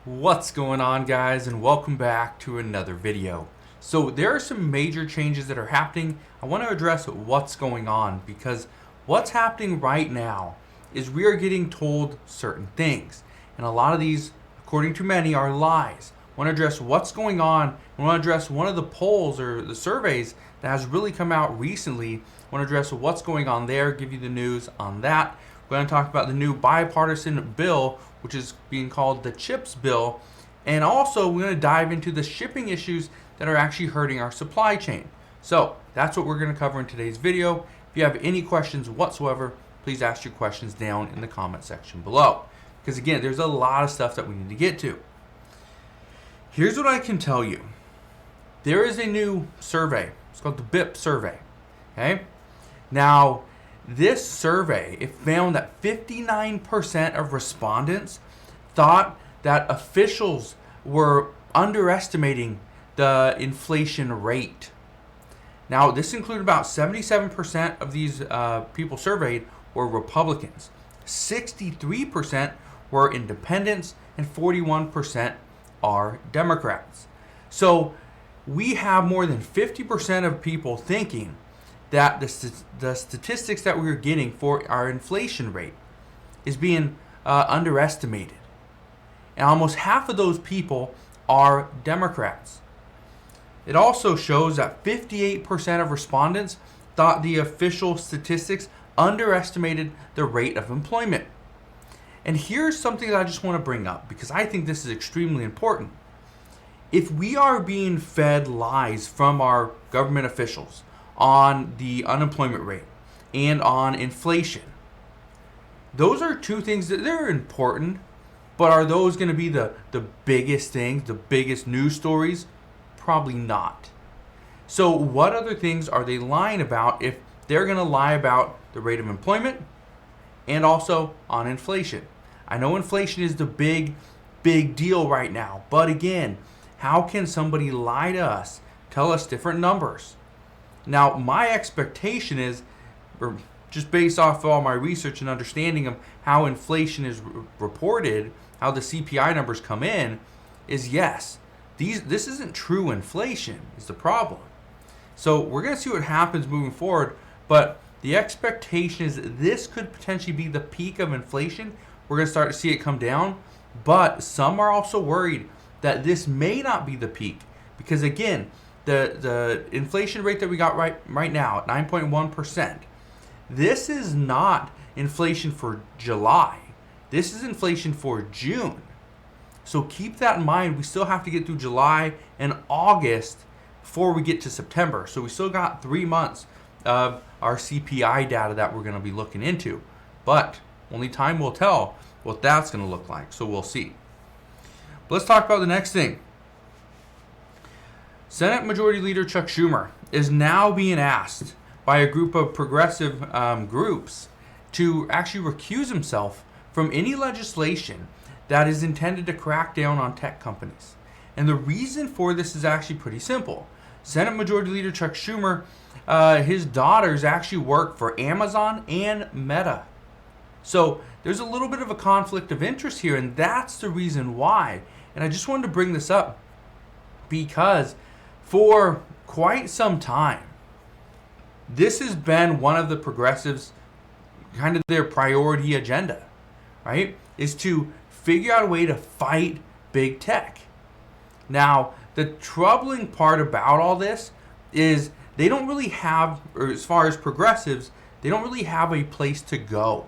What's going on, guys, and welcome back to another video. So there are some major changes that are happening. I want to address what's going on because what's happening right now is we are getting told certain things, and a lot of these, according to many, are lies. I want to address what's going on. I want to address one of the polls or the surveys that has really come out recently. I want to address what's going on there, give you the news on that. We're going to talk about the new bipartisan bill, which is being called the CHIPS bill. And also, we're going to dive into the shipping issues that are actually hurting our supply chain. So that's what we're going to cover in today's video. If you have any questions whatsoever, please ask your questions down in the comment section below. Because again, there's a lot of stuff that we need to get to. Here's what I can tell you. There is a new survey. It's called the BIP survey. Okay? Now, this survey, it found that 59% of respondents thought that officials were underestimating the inflation rate. Now, this included about 77% of these people surveyed were Republicans, 63% were independents, and 41% are Democrats. So we have more than 50% of people thinking that the statistics that we're getting for our inflation rate is being underestimated. And almost half of those people are Democrats. It also shows that 58% of respondents thought the official statistics underestimated the rate of employment. And here's something that I just want to bring up because I think this is extremely important. If we are being fed lies from our government officials on the unemployment rate and on inflation, those are two things that they're important, but are those going to be the biggest things, the biggest news stories? Probably not. So what other things are they lying about if they're going to lie about the rate of employment and also on inflation? I know inflation is the big deal right now, but again, how can somebody lie to us, tell us different numbers? Now, my expectation is, or just based off of all my research and understanding of how inflation is reported, how the CPI numbers come in, is yes, this isn't true inflation is the problem. So we're going to see what happens moving forward, but the expectation is that this could potentially be the peak of inflation. We're going to start to see it come down, but some are also worried that this may not be the peak because again, the inflation rate that we got right now at 9.1%, this is not inflation for July. This is inflation for June. So keep that in mind. We still have to get through July and August before we get to September. So we still got 3 months of our CPI data that we're going to be looking into. But only time will tell what that's going to look like. So we'll see. But let's talk about the next thing. Senate Majority Leader Chuck Schumer is now being asked by a group of progressive groups to actually recuse himself from any legislation that is intended to crack down on tech companies. And the reason for this is actually pretty simple. Senate Majority Leader Chuck Schumer, his daughters actually work for Amazon and Meta. So there's a little bit of a conflict of interest here, and that's the reason why. And I just wanted to bring this up because for quite some time, this has been one of the progressives' kind of their priority agenda, right? Is to figure out a way to fight big tech. Now, the troubling part about all this is they don't really have, or as far as progressives, they don't really have a place to go.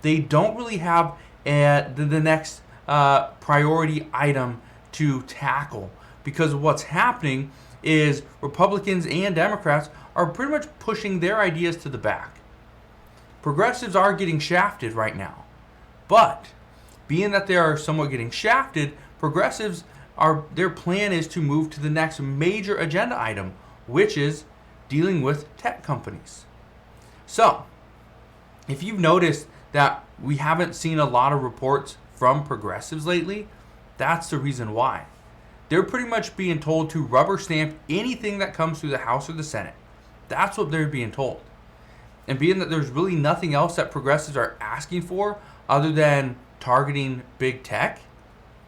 They don't really have the next priority item to tackle. Because what's happening is Republicans and Democrats are pretty much pushing their ideas to the back. Progressives are getting shafted right now. But being that they are somewhat getting shafted, progressives their plan is to move to the next major agenda item, which is dealing with tech companies. So, if you've noticed that we haven't seen a lot of reports from progressives lately, that's the reason why. They're pretty much being told to rubber stamp anything that comes through the House or the Senate. That's what they're being told. And being that there's really nothing else that progressives are asking for other than targeting big tech,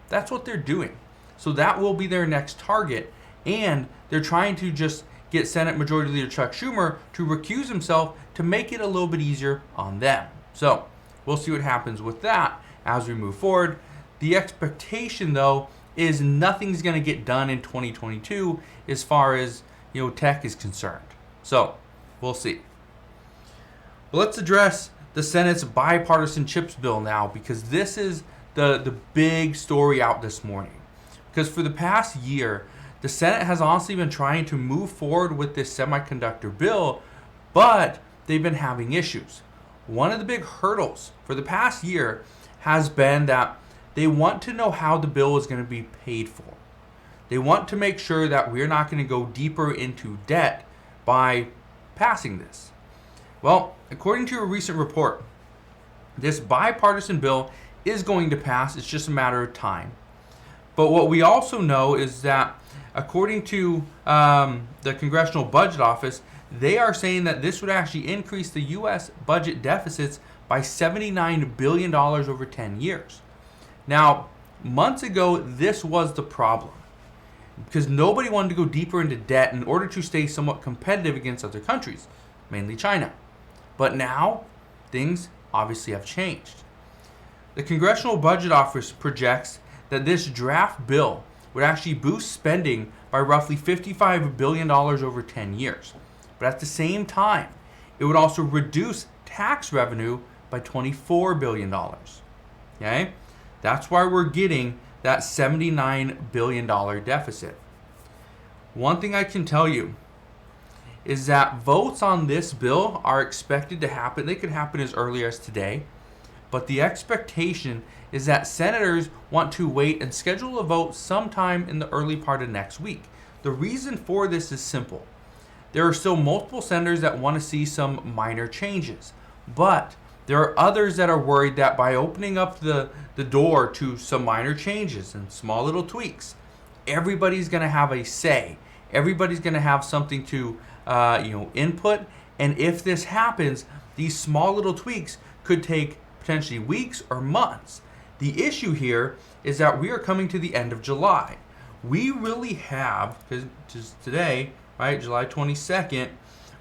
That's what they're doing. So that will be their next target. And they're trying to just get Senate Majority Leader Chuck Schumer to recuse himself to make it a little bit easier on them. So we'll see what happens with that as we move forward. The expectation, though, is nothing's going to get done in 2022 as far as tech is concerned. So we'll see. Well, let's address the Senate's bipartisan chips bill now, because this is the big story out this morning. Because for the past year, the Senate has honestly been trying to move forward with this semiconductor bill, but they've been having issues. One of the big hurdles for the past year has been that they want to know how the bill is going to be paid for. They want to make sure that we're not going to go deeper into debt by passing this. Well, according to a recent report, this bipartisan bill is going to pass. It's just a matter of time. But what we also know is that according to the Congressional Budget Office, they are saying that this would actually increase the U.S. budget deficits by $79 billion over 10 years. Now, months ago, this was the problem, because nobody wanted to go deeper into debt in order to stay somewhat competitive against other countries, mainly China. But now, things obviously have changed. The Congressional Budget Office projects that this draft bill would actually boost spending by roughly $55 billion over 10 years. But at the same time, it would also reduce tax revenue by $24 billion. Okay? That's why we're getting that $79 billion deficit. One thing I can tell you is that votes on this bill are expected to happen. They could happen as early as today. But the expectation is that senators want to wait and schedule a vote sometime in the early part of next week. The reason for this is simple. There are still multiple senators that want to see some minor changes. But there are others that are worried that by opening up the door to some minor changes and small little tweaks, everybody's going to have a say. Everybody's going to have something to input. And if this happens, these small little tweaks could take potentially weeks or months. The issue here is that we are coming to the end of July. We really have, because just today, right, July 22nd,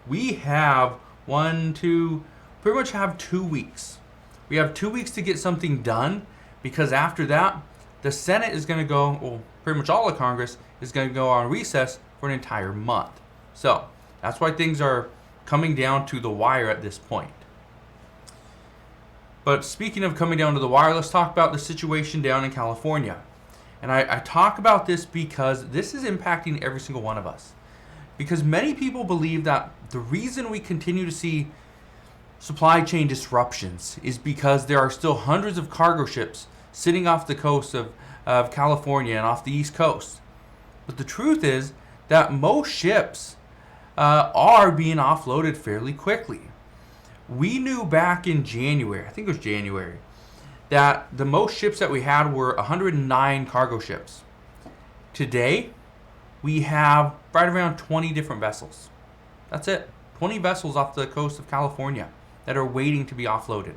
we have pretty much have 2 weeks. We have 2 weeks to get something done, because after that, the Senate is going to go, well, pretty much all of Congress is going to go on recess for an entire month. So that's why things are coming down to the wire at this point. But speaking of coming down to the wire, let's talk about the situation down in California. And I talk about this because this is impacting every single one of us. Because many people believe that the reason we continue to see supply chain disruptions is because there are still hundreds of cargo ships sitting off the coast of California and off the East Coast. But the truth is that most ships are being offloaded fairly quickly. We knew back in January, I think it was January, that the most ships that we had were 109 cargo ships. Today, we have right around 20 different vessels. That's it. 20 vessels off the coast of California that are waiting to be offloaded.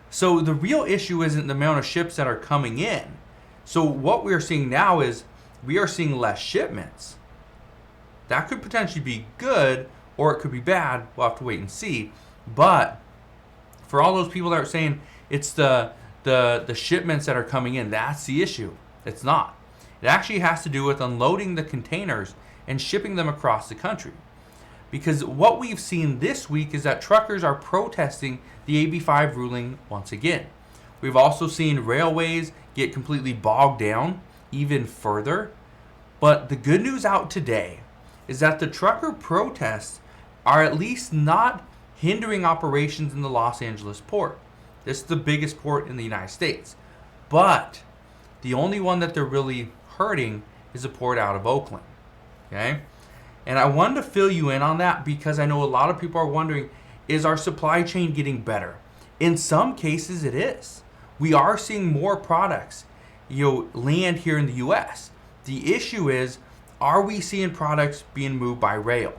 So the real issue isn't the amount of ships that are coming in. So what we're seeing now is we are seeing less shipments. That could potentially be good, or it could be bad. We'll have to wait and see. But for all those people that are saying it's the shipments that are coming in, that's the issue. It's not. It actually has to do with unloading the containers and shipping them across the country. Because what we've seen this week is that truckers are protesting the AB5 ruling once again. We've also seen railways get completely bogged down even further. But the good news out today is that the trucker protests are at least not hindering operations in the Los Angeles port. This is the biggest port in the United States. But the only one that they're really hurting is the port out of Oakland. Okay? And I wanted to fill you in on that because I know a lot of people are wondering, is our supply chain getting better? In some cases it is. We are seeing more products land here in the US. The issue is, are we seeing products being moved by rail?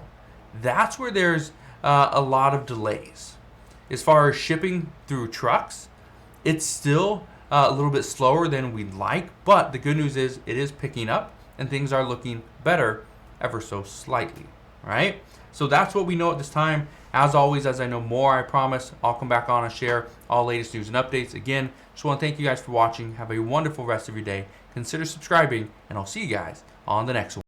That's where there's a lot of delays. As far as shipping through trucks, it's still a little bit slower than we'd like, but the good news is it is picking up and things are looking better ever so slightly, right? So that's what we know at this time. As always, as I know more, I promise I'll come back on and share all latest news and updates. Again, just want to thank you guys for watching. Have a wonderful rest of your day. Consider subscribing, and I'll see you guys on the next one.